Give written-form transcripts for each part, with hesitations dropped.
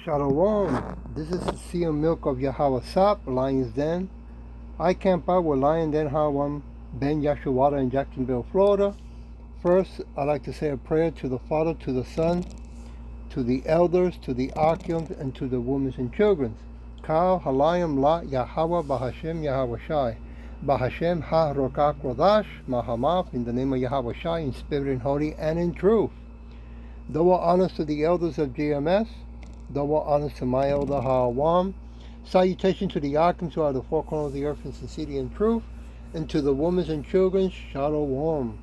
Shalom. This is the Sea of Milk of Yahweh Sap, Lion's Den. I camp out with Lion Den Hawam, Ben Yashawada in Jacksonville, Florida. First, I'd like to say a prayer to the Father, to the Son, to the elders, to the archeons, and to the women and children. Kal Halayim La Yahweh Bahashem Yahweh Shai. Bahashem Ha Rokak Rodash Mahamaf, in the name of Yahweh Shai, in spirit and holy and in truth. Double honors to the elders of GMS. Double honors to my elder Hawam. Salutation to the archons who are the four corners of the earth in sincerity and truth. And to the women and children, Shalom.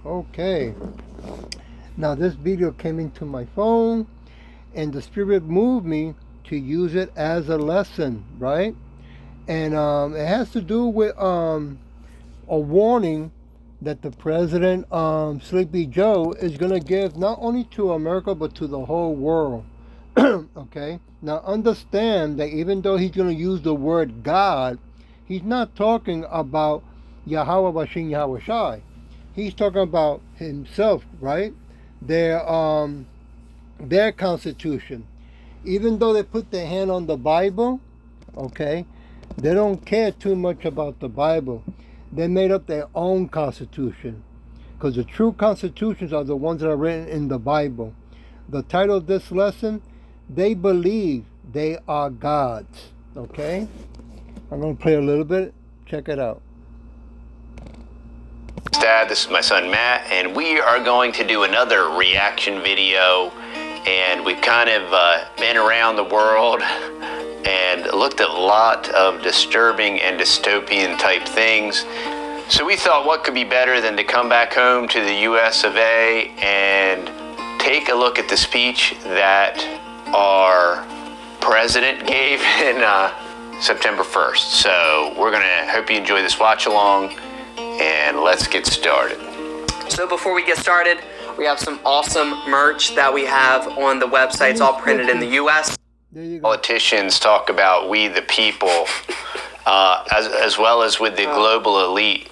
Okay. Now this video came into my phone and the Spirit moved me to use it as a lesson, right? And it has to do with a warning that the President, Sleepy Joe, is going to give not only to America, but to the whole world. Okay? Now understand that even though he's going to use the word God, he's not talking about Yahweh Bashin Yahweh Shai. He's talking about himself, right? Their constitution. Even though they put their hand on the Bible, okay, they don't care too much about the Bible. They made up their own constitution, because the true constitutions are the ones that are written in the Bible. The title of this lesson, they believe they are gods. Okay? I'm going to play a little bit. Check it out. Dad, this is my son Matt, and we are going to do another reaction video. And we've kind of been around the world and looked at a lot of disturbing and dystopian type things. So we thought, what could be better than to come back home to the US of A and take a look at the speech that our president gave in September 1st. So we're gonna hope you enjoy this watch along, and let's get started. So before we get started, we have some awesome merch that we have on the website. It's all printed in the US. There you go. Politicians talk about we the people, as well as with the global elite,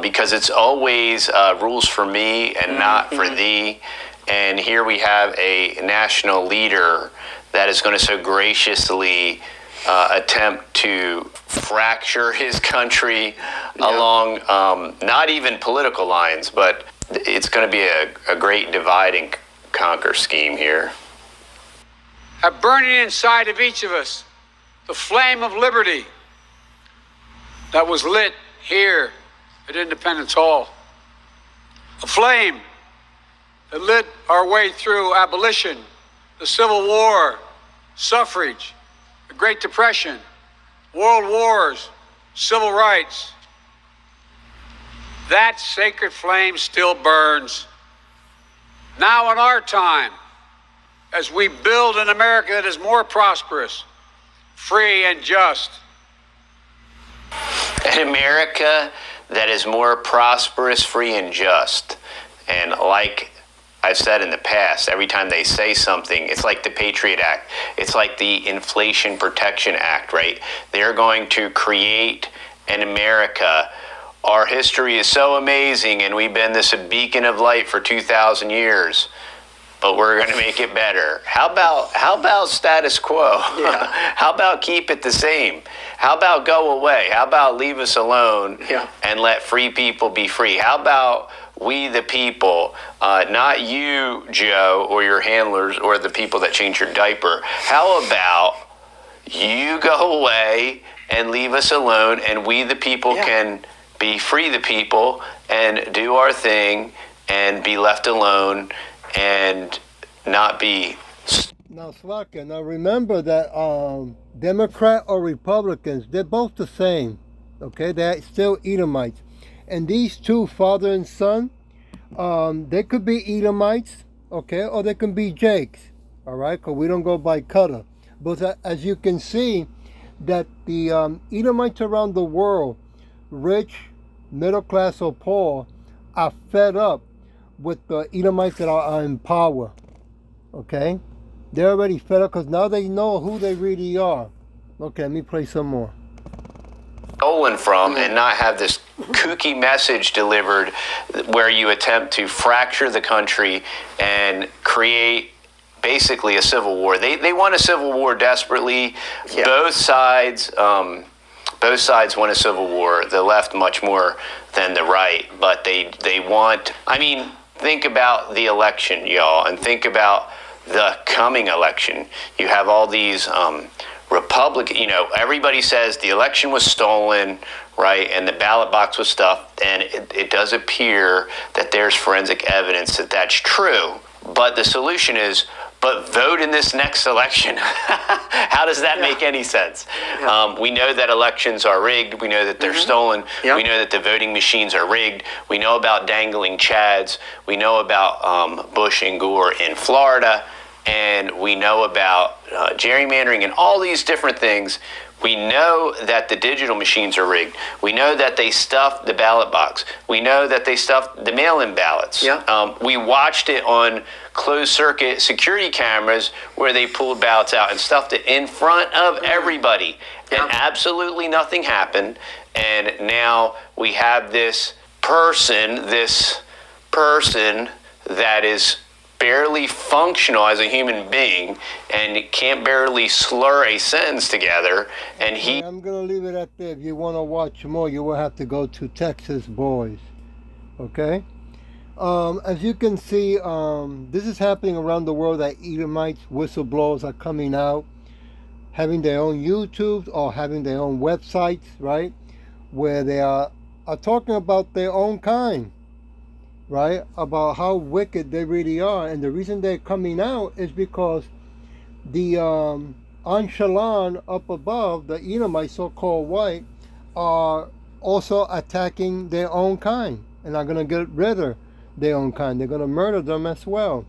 because it's always rules for me and not for thee. And here we have a national leader that is going to so graciously attempt to fracture his country along not even political lines, but it's going to be a great divide and conquer scheme here. Have burning inside of each of us the flame of liberty that was lit here at Independence Hall. A flame that lit our way through abolition, the Civil War, suffrage, the Great Depression, world wars, civil rights. That sacred flame still burns. Now in our time, as we build an America that is more prosperous, free and just. An America that is more prosperous, free, and just. And like I've said in the past, every time they say something, it's like the Patriot Act. It's like the Inflation Protection Act, right? They're going to create an America. Our history is so amazing, and we've been this beacon of light for 2,000 years. But we're going to make it better. How about status quo? Yeah. How about keep it the same? How about go away? How about leave us alone and let free people be free? How about we the people, not you, Joe, or your handlers, or the people that change your diaper? How about you go away and leave us alone, and we the people can be free the people and do our thing and be left alone and not be. Now, Slakia, now remember that Democrat or Republicans, they're both the same. Okay, they're still Edomites. And these two, father and son, they could be Edomites, okay, or they can be Jakes, all right, because we don't go by color. But as you can see, that the Edomites around the world, rich, middle class, or poor, are fed up with the Edomites that are in power. Okay? They're already fed up because now they know who they really are. Okay, let me play some more. Stolen from, and not have this kooky message delivered where you attempt to fracture the country and create basically a civil war. They want a civil war desperately. Yeah. Both sides want a civil war. The left much more than the right, but they want. I mean, think about the election, y'all, and think about the coming election. You have all these Republican. Everybody says the election was stolen, right? And the ballot box was stuffed, and it does appear that there's forensic evidence that that's true. But the solution is, but vote in this next election. How does that make any sense? Yeah. We know that elections are rigged. We know that they're stolen. Yep. We know that the voting machines are rigged. We know about dangling chads. We know about Bush and Gore in Florida. And we know about gerrymandering and all these different things. We know that the digital machines are rigged. We know that they stuffed the ballot box. We know that they stuffed the mail-in ballots. Yeah. We watched it on closed-circuit security cameras where they pulled ballots out and stuffed it in front of everybody. Yeah. And absolutely nothing happened. And now we have this person that is barely functional as a human being and can't barely slur a sentence together, and he I'm gonna leave it at that. If you want to watch more, you will have to go to Texas Boys. Okay. As you can see, this is happening around the world. That Edomites, whistleblowers are coming out, having their own YouTubes or having their own websites, right, where they are talking about their own kind, right, about how wicked they really are. And the reason they're coming out is because the Anshalan up above, the Edomites, so-called white, are also attacking their own kind and are going to get rid of their own kind. They're going to murder them as well,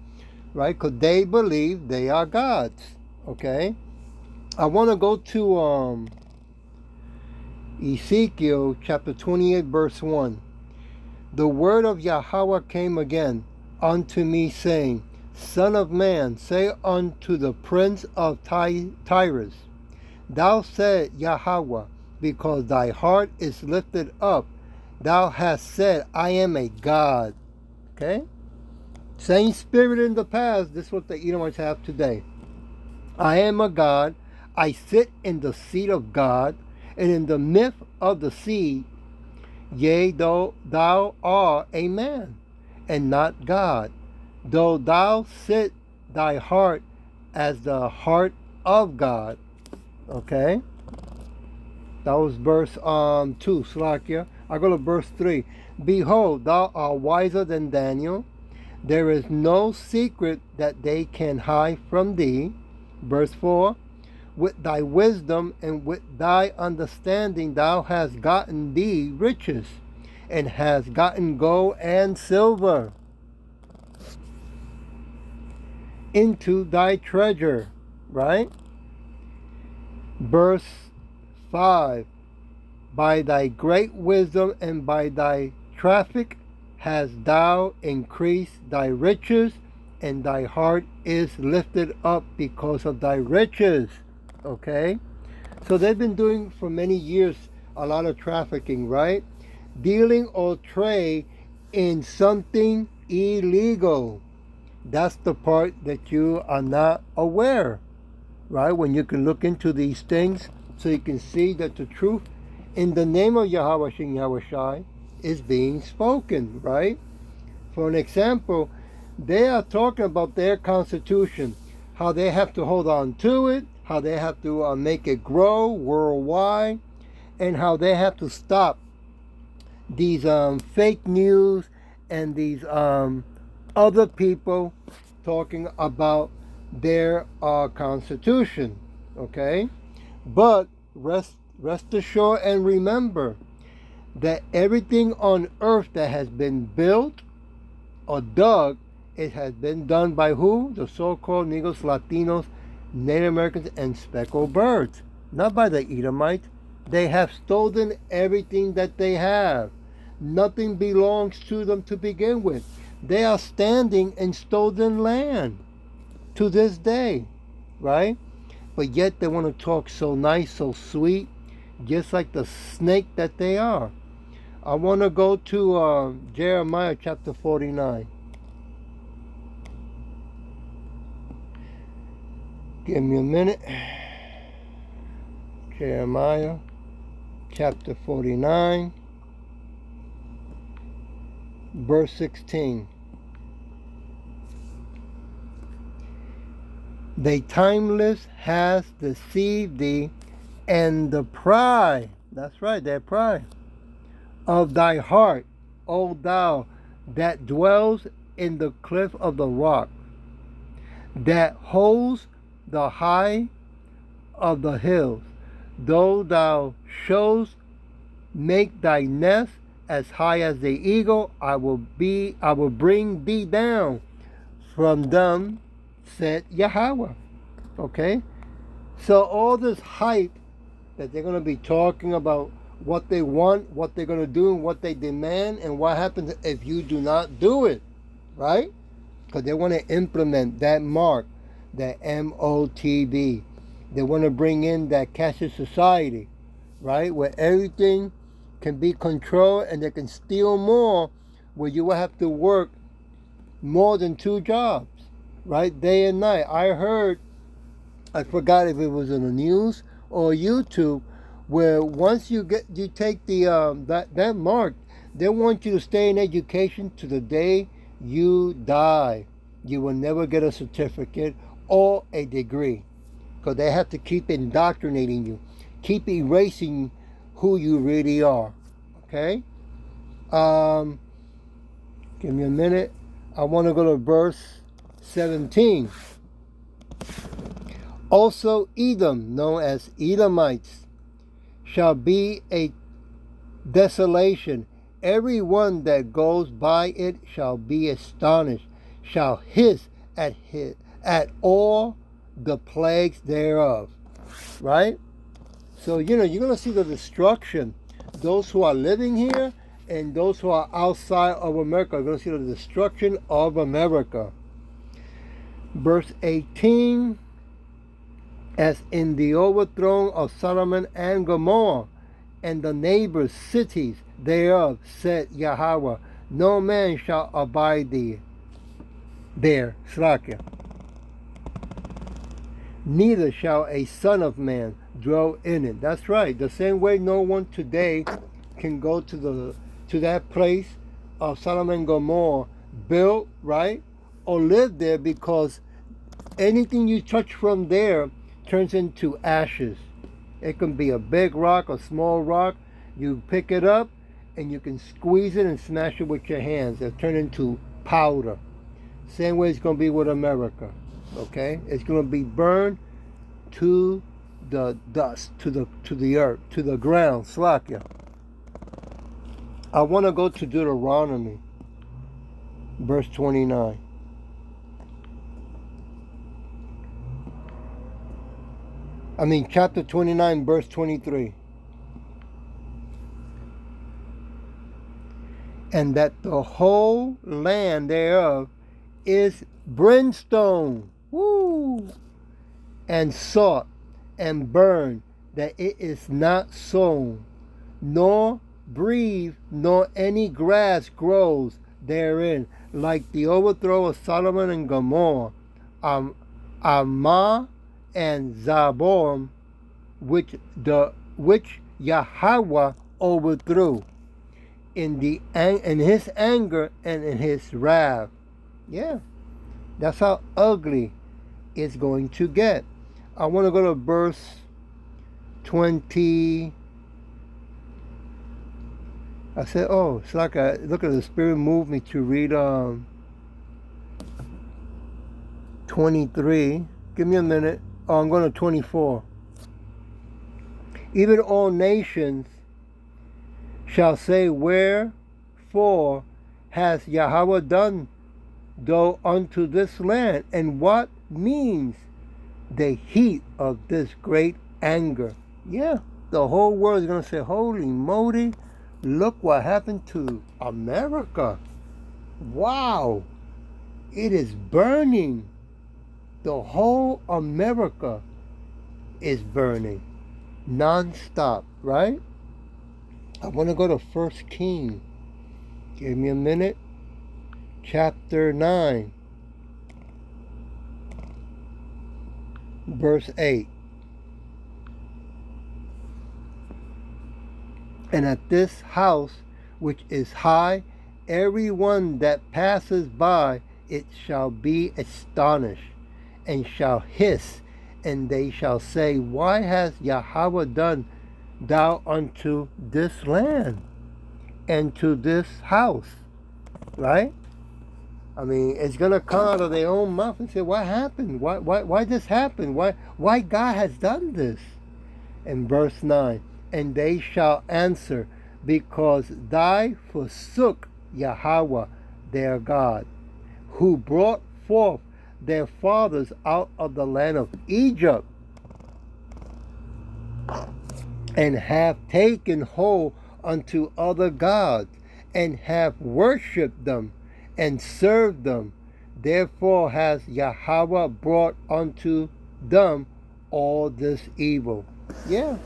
right, because they believe they are gods. Okay, I want to go to Ezekiel chapter 28 verse 1. The word of Yahweh came again unto me, saying, Son of man, say unto the prince of Tyrus, Thou said, Yahweh, because thy heart is lifted up, thou hast said, I am a God. Okay? Same spirit in the past. This is what the Edomites have today. I am a God. I sit in the seat of God, and in the midst of the sea. Yea, though thou art a man, and not God, though thou sit thy heart as the heart of God. Okay? That was verse 2, Slakia. I go to verse 3. Behold, thou art wiser than Daniel. There is no secret that they can hide from thee. Verse 4. With thy wisdom and with thy understanding thou hast gotten thee riches, and hast gotten gold and silver into thy treasure. Right? Verse 5. By thy great wisdom and by thy traffic hast thou increased thy riches, and thy heart is lifted up because of thy riches. Okay, so they've been doing for many years a lot of trafficking, right? Dealing or trade in something illegal. That's the part that you are not aware, right? When you can look into these things so you can see that the truth in the name of Yahweh Shem Yahweh Shai is being spoken, right? For an example, they are talking about their constitution, how they have to hold on to it, how they have to make it grow worldwide, and how they have to stop these fake news and these other people talking about their constitution. Okay, but rest assured and remember that everything on earth that has been built or dug, it has been done by who? The so-called Negros, Latinos, Native Americans, and speckled birds. Not by the Edomites. They have stolen everything that they have. Nothing belongs to them to begin with. They are standing in stolen land to this day, right? But yet they want to talk so nice, so sweet, just like the snake that they are. I want to go to Jeremiah chapter 49. Give me a minute. Jeremiah chapter 49, verse 16. The timeless has deceived thee, and the pride, that's right, that pride, of thy heart, O thou that dwells in the cliff of the rock, that holds the high of the hills, though thou shouldst make thy nest as high as the eagle, I will bring thee down from them, said Yahweh. Okay? So all this hype that they're going to be talking about what they want, what they're going to do, and what they demand, and what happens if you do not do it, right? Because they want to implement that mark, that MOTB. They want to bring in that cashless society, right? Where everything can be controlled and they can steal more, where you will have to work more than 2 jobs, right? Day and night. I forgot if it was in the news or YouTube, where once you take the that mark, they want you to stay in education to the day you die. You will never get a certificate or a degree, because they have to keep indoctrinating you, keep erasing who you really are. Okay? Give me a minute. I want to go to verse 17. Also Edom, known as Edomites, shall be a desolation. Every one that goes by it shall be astonished, shall hiss at all the plagues thereof. Right? So, you're going to see the destruction. Those who are living here and those who are outside of America are going to see the destruction of America. Verse 18. As in the overthrow of Sodom and Gomorrah, and the neighbor cities thereof, said Yahweh, no man shall abide there, Slakia. Neither shall a son of man dwell in it. That's right. The same way no one today can go to that place of Sodom and Gomorrah, build, right, or live there, because anything you touch from there turns into ashes. It can be a big rock, a small rock. You pick it up and you can squeeze it and smash it with your hands. It'll turn into powder. Same way it's going to be with America. Okay? It's going to be burned to the dust, to the earth, to the ground. Slakia. I want to go to Deuteronomy, verse 29. Chapter 29, verse 23. And that the whole land thereof is brimstone, and salt, and burn, that it is not sown, nor breathe, nor any grass grows therein, like the overthrow of Sodom and Gomorrah, Amah and Zaboram, which Yahweh overthrew in his anger and in his wrath. Yeah, that's how ugly it's going to get. I want to go to verse 20. I said, oh, it's like look at the Spirit moved me to read 23. Give me a minute. Oh, I'm going to 24. Even all nations shall say, wherefore has Yahweh done though unto this land? And what means the heat of this great anger? Yeah, the whole world is going to say, holy moly, look what happened to America. Wow, it is burning. The whole America is burning non-stop, right? I want to go to 1 Kings. Give me a minute. Chapter 9. verse 8. And at this house which is high, every one that passes by it shall be astonished, and shall hiss, and they shall say, Why has Yahweh done thou unto this land and to this house? Right? I mean, it's gonna come out of their own mouth and say, "What happened? Why this happened? Why God has done this?" In verse 9, and they shall answer, because thy forsook Yahweh their God, who brought forth their fathers out of the land of Egypt, and have taken hold unto other gods, and have worshipped them, and served them. Therefore has Yahweh brought unto them all this evil. Yeah,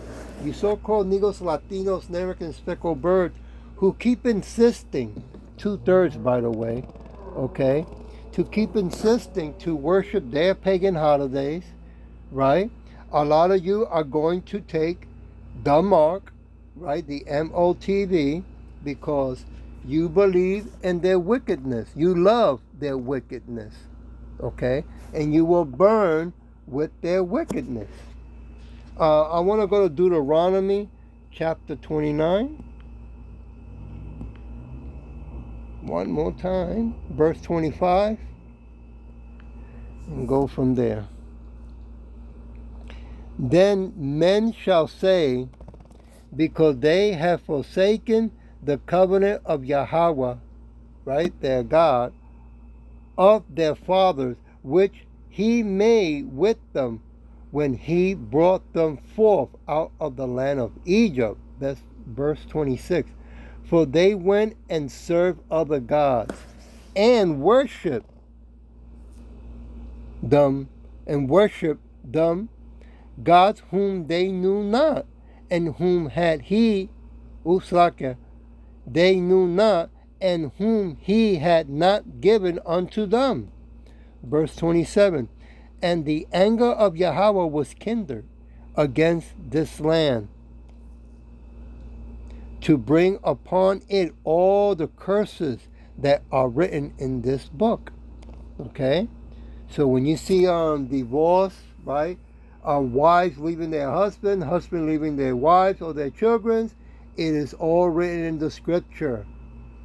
you so-called Negros, Latinos, American speckled birds who keep insisting, 2/3 by the way, okay, to keep insisting to worship their pagan holidays, right? A lot of you are going to take the mark, right, the MOTV, because you believe in their wickedness. You love their wickedness, okay? And you will burn with their wickedness. I want to go to Deuteronomy chapter 29. One more time, verse 25, and go from there. Then men shall say, because they have forsaken the covenant of Yahweh, right, their God, of their fathers, which he made with them when he brought them forth out of the land of Egypt. That's verse 26. For they went and served other gods, and worshiped them, gods whom they knew not, and whom had he, Uslaka, they knew not, and whom he had not given unto them. Verse 27. And the anger of Yahweh was kindled against this land, to bring upon it all the curses that are written in this book. Okay? So when you see divorce, right? Wives leaving their husband leaving their wives or their children, it is all written in the scripture,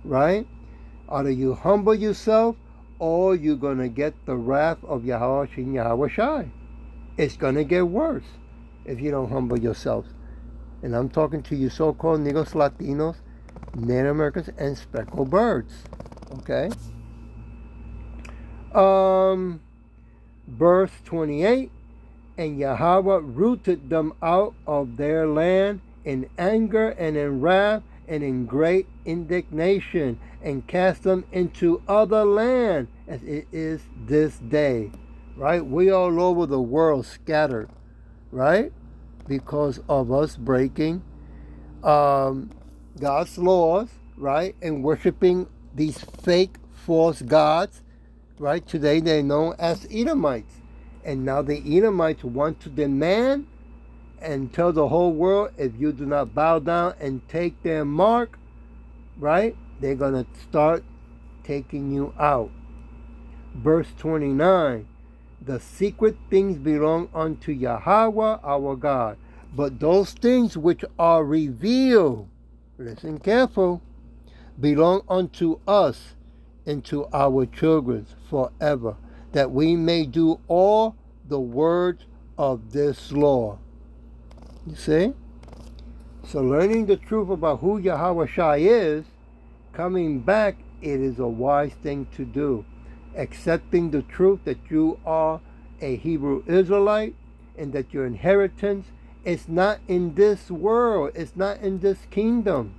right? Either you humble yourself, or you're going to get the wrath of Yahweh Shin Yahweh Shai. It's going to get worse if you don't humble yourselves. And I'm talking to you so-called Negros, Latinos, Native Americans, and speckled birds. Okay? Verse 28, and Yahweh rooted them out of their land in anger and in wrath and in great indignation, and cast them into other land, as it is this day. Right? We all over the world scattered, right? Because of us breaking God's laws, right? And worshiping these fake false gods, right? Today they're known as Edomites. And now the Edomites want to demand and tell the whole world, if you do not bow down and take their mark, right, they're going to start taking you out. Verse 29, the secret things belong unto Yahweh our God, but those things which are revealed, listen careful, belong unto us and to our children forever, that we may do all the words of this law. You see? So learning the truth about who Yahweh Shai is, coming back, it is a wise thing to do. Accepting the truth that you are a Hebrew Israelite and that your inheritance is not in this world, it's not in this kingdom.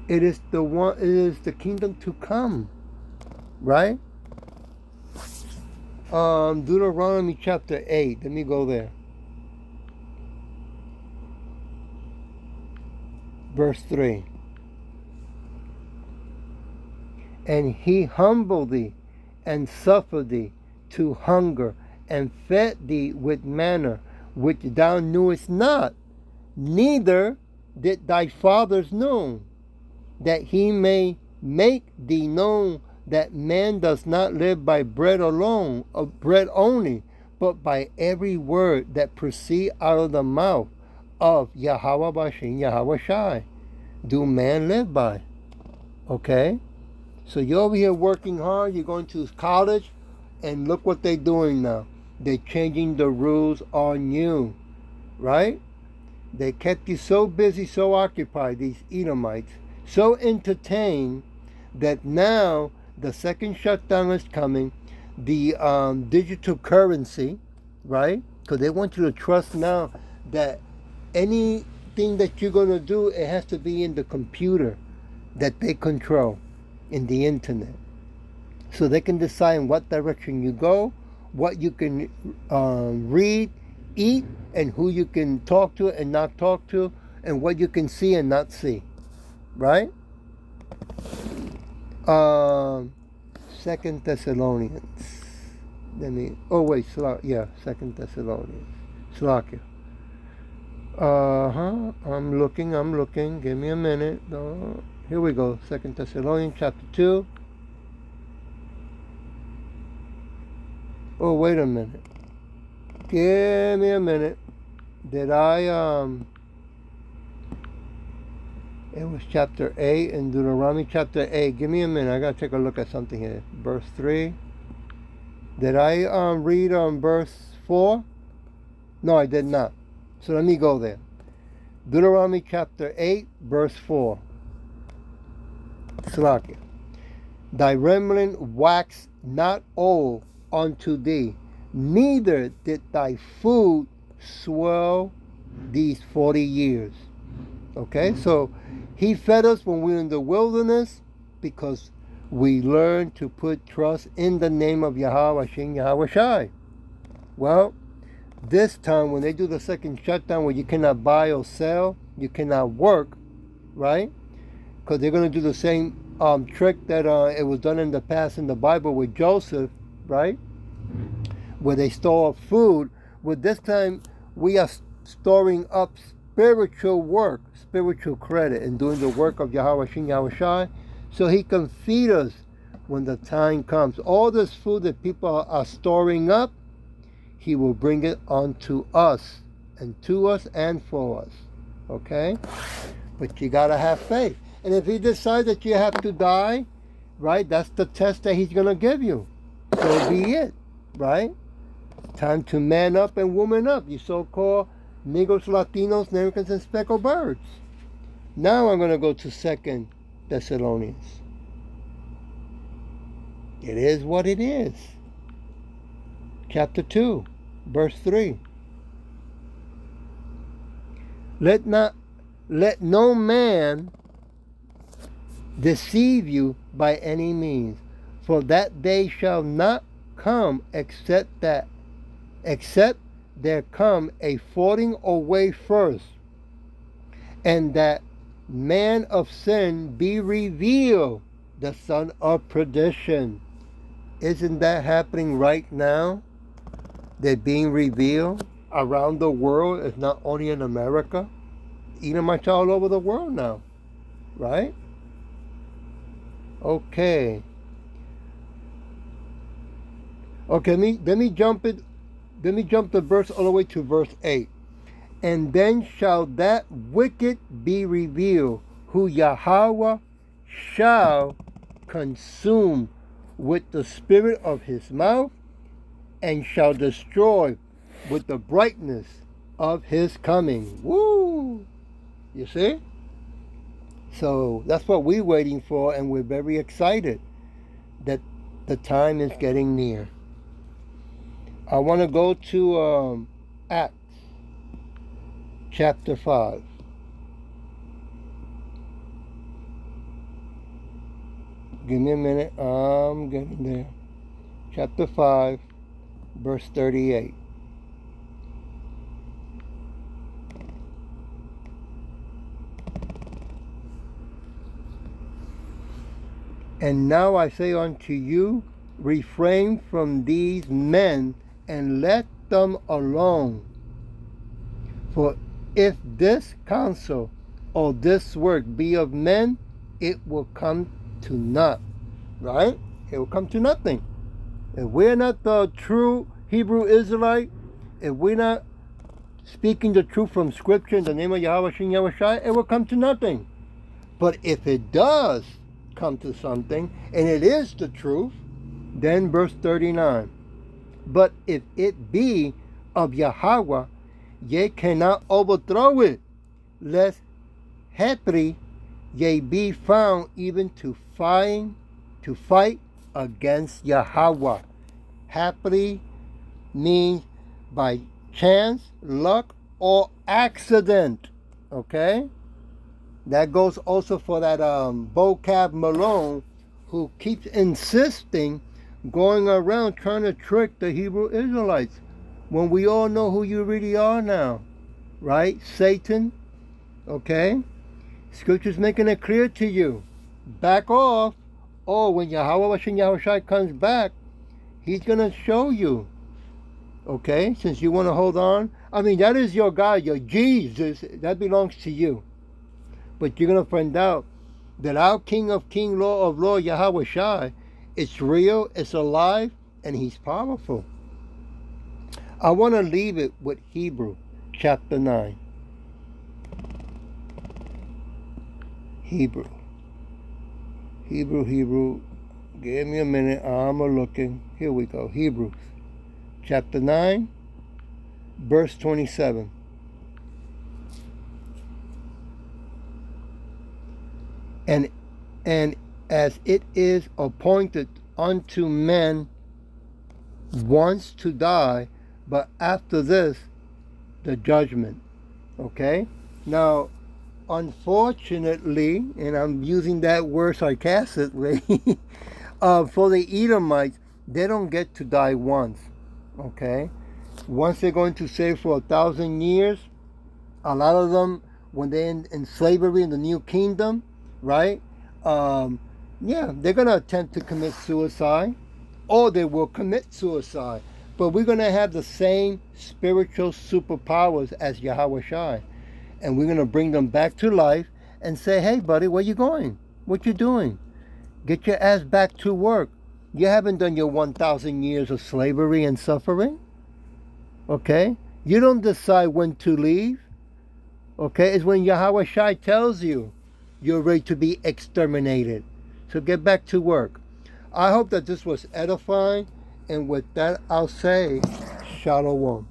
It is the kingdom to come. Right? Deuteronomy chapter 8. Let me go there. Verse 3. And he humbled thee, and suffered thee to hunger, and fed thee with manna, which thou knewest not, neither did thy fathers know, that he may make thee known that man does not live by bread alone, of bread only, but by every word that proceed out of the mouth of Yahweh Bashem, Yahweh Shai. Do man live by? Okay? So you're over here working hard, you're going to college, and look what they're doing now. They're changing the rules on you, right? They kept you so busy, so occupied, these Edomites, so entertained, that now the second shutdown is coming. The digital currency, right? Because they want you to trust now that anything that you're going to do, it has to be in the computer that they control, in the internet. So they can decide in what direction you go, what you can read, eat, and who you can talk to and not talk to, and what you can see and not see, right? Second Thessalonians. Second Thessalonians. Slakia. I'm looking. Give me a minute. Here we go. Second Thessalonians chapter 2. Oh, wait a minute. Give me a minute. Did I, it was chapter 8 in Deuteronomy chapter 8. Give me a minute. I got to take a look at something here. Verse 3. Did I read verse 4? No, I did not. So let me go there. Deuteronomy chapter 8, verse 4. Slakia. Thy remnant waxed not old unto thee, neither did thy food swell these 40 years. Okay, so he fed us when we were in the wilderness because we learned to put trust in the name of Yahweh Hashem, Yahweh Shai. Well, this time when they do the second shutdown where you cannot buy or sell, you cannot work, right? Because they're going to do the same trick that it was done in the past in the Bible with Joseph, right? Where they store up food. But this time we are storing up spiritual work, spiritual credit, and doing the work of Yahweh Shin Yahweh Shai, so he can feed us when the time comes. All this food that people are storing up, he will bring it onto us, and to us and for us. Okay? But you gotta have faith. And if he decides that you have to die, right, that's the test that he's gonna give you. So be it, right? Time to man up and woman up, you so-called Negros, Latinos, Americans, and speckled birds. Now I'm going to go to 2 Thessalonians. It is what it is. Chapter 2, verse 3. Let no man deceive you by any means, for that day shall not come except there come a falling away first, and that man of sin be revealed, the son of perdition. Isn't that happening right now? They're being revealed around the world. It's not only in America, even much all over the world now, right? Okay, let me jump the verse all the way to verse 8. And then shall that wicked be revealed, who Yahweh shall consume with the spirit of his mouth, and shall destroy with the brightness of his coming. Woo! You see? So that's what we're waiting for, and we're very excited that the time is getting near. I want to go to Acts chapter 5. Give me a minute. I'm getting there. Chapter 5, verse 38. And now I say unto you, refrain from these men and let them alone. For if this counsel or this work be of men, it will come to naught. Right? It will come to nothing. If we're not the true Hebrew Israelite, if we're not speaking the truth from Scripture in the name of Yahweh Shem Yahushai, it will come to nothing. But if it does come to something, and it is the truth, then verse 39. But if it be of Yahweh, ye cannot overthrow it, lest haply ye be found even to fight against Yahweh. Happily means by chance, luck, or accident. Okay? That goes also for that Vocab Malone, who keeps insisting, going around trying to trick the Hebrew Israelites, when we all know who you really are now. Right? Satan. Okay? Scripture's making it clear to you. Back off. Oh, when Yahweh Hashem Yahushai comes back, he's going to show you. Okay? Since you want to hold on. I mean, that is your God, your Jesus. That belongs to you. But you're going to find out that our King of King, Lord of Lord, Yahweh Shai, it's real, it's alive, and he's powerful. I want to leave it with Hebrew chapter 9. Hebrew. Give me a minute. I'm looking. Here we go. Hebrews chapter 9, verse 27. And as it is appointed unto men once to die, but after this, the judgment. Okay? Now, unfortunately, and I'm using that word sarcastically, for the Edomites, they don't get to die once. Okay? Once they're going to save for 1,000 years, a lot of them, when they're in slavery in the new kingdom, right? Yeah, they're going to attempt to commit suicide, or they will commit suicide. But we're going to have the same spiritual superpowers as Yahweh Shai. And we're going to bring them back to life and say, hey, buddy, where you going? What you doing? Get your ass back to work. You haven't done your 1,000 years of slavery and suffering. Okay? You don't decide when to leave. Okay? It's when Yahweh Shai tells you you're ready to be exterminated. So get back to work. I hope that this was edifying. And with that, I'll say, Shalom.